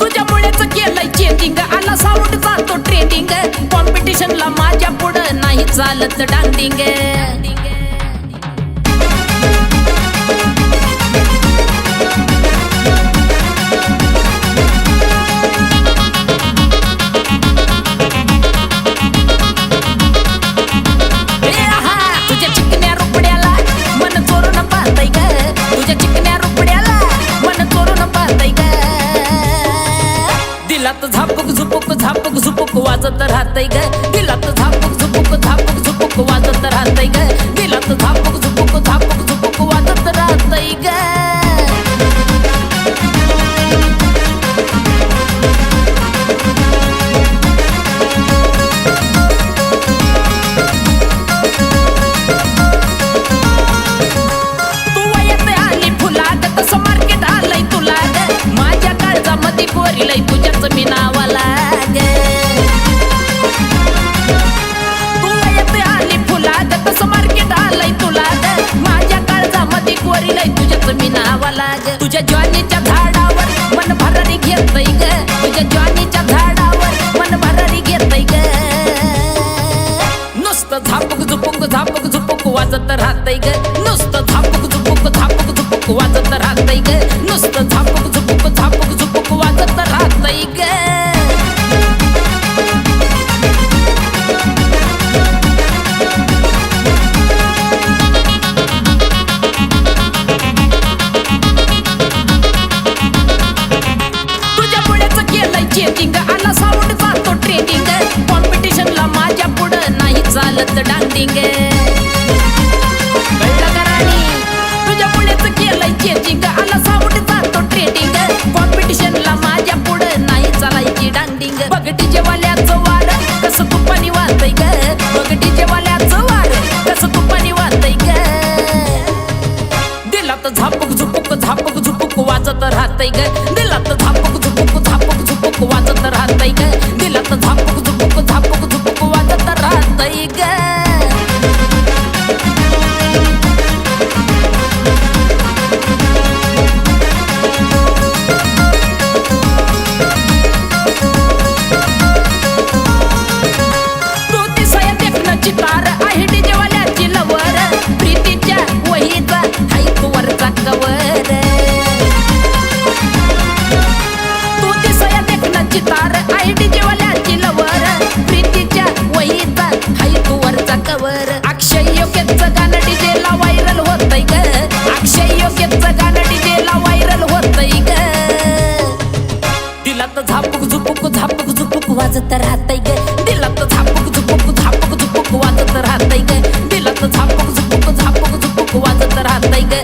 तुझ्यामुळेच केलंय चेंजिंग, आला साऊंड जातो ट्रेंडिंग, कॉम्पिटिशनला माझ्या पुढं नाही चालत डांडिंग. दिलात झापूक झुपूक झापूक झुपूक वाजत राहतय ग, दिलात झापूक झुपूक झापूक झुपूक वाजत राहतय ग, दिलात झापूक झुपूक झापूक झुपूक वाजत राहतय ग. तू वयात आली फुलाग, तसं मार्केट आलंय तुला ग, माझ्या काळजामध्ये कोरिलंय तुझ्याच मी नावाला ग. तू वयात आली फुलाग, तसं मार्केट आलंय तुला ग, माझ्या काळजामध्ये कोरिलंय तुझ्याच मी नावाला ग. तुझ्या ज्वानीच्या झाडावर मन भरारी घेतय ग, तुझ्या ज्वानीच्या झाडावर मन भरारी घेतय ग. नुसतं झापूक झुपूक झापूक झुपूक वाजत राहतय ग, नुसतं झापूक झुपूक झापूक झुपूक वाजत राहतय ग, नुसतं झापूक झुपूक झापूक झुपूक वाजत राहतय ग. तुझ्यामुळेच केलंय चेंजिंग, आला साऊंड जातो ट्रेंडिंग, कॉम्पिटिशनला माझ्या पुढं नाही चालत डांडिंग. कळलं का राणी? तुझ्यामुळेच केलंय चेंजिंग, आला साऊंड जातो ट्रेंडिंग, कॉम्पिटिशनला माझ्या पुढं नाही चालायची डांडिंग. बघ डीजे वाल्याचं वार कसं तुपानी वाजतंय ग, बघ डीजे वाल्याचं वार कसं तुपानी वाजतंय ग. दिलात झापूक झुपूक झापूक झुपूक वाजत राहतय ग, दिलात झापूक झुपूक झापूक झुपूक वाजत राहतय ग, दिलात झापूक झुपूक झापूक झुपूक वाजत राहतय ग. तू दिसाया देखणं चितार आहे डीजे वाल्याची लवर, प्रीतीच्या वहीचा हाय तू वरचा कवर. तू दिसाया देखणं चितार आहे डीजे वाल्याची लवर, प्रीतीच्या वहीचा हाय तू वरचा कवर. अक्षय योग्यचं गाणं डीजेला व्हायरल होतंय ग, अक्षय योग्यचं गाणं डीजेला व्हायरल होतंय ग. दिलात झापूक झुपूक झापूक झुपूक वाजत राहतय ग, दिलात झापूक झुपूक झापूक झुपूक वाजत राहतय ग, दिलात झापूक झुपूक झापूक झुपूक वाजत राहतय ग.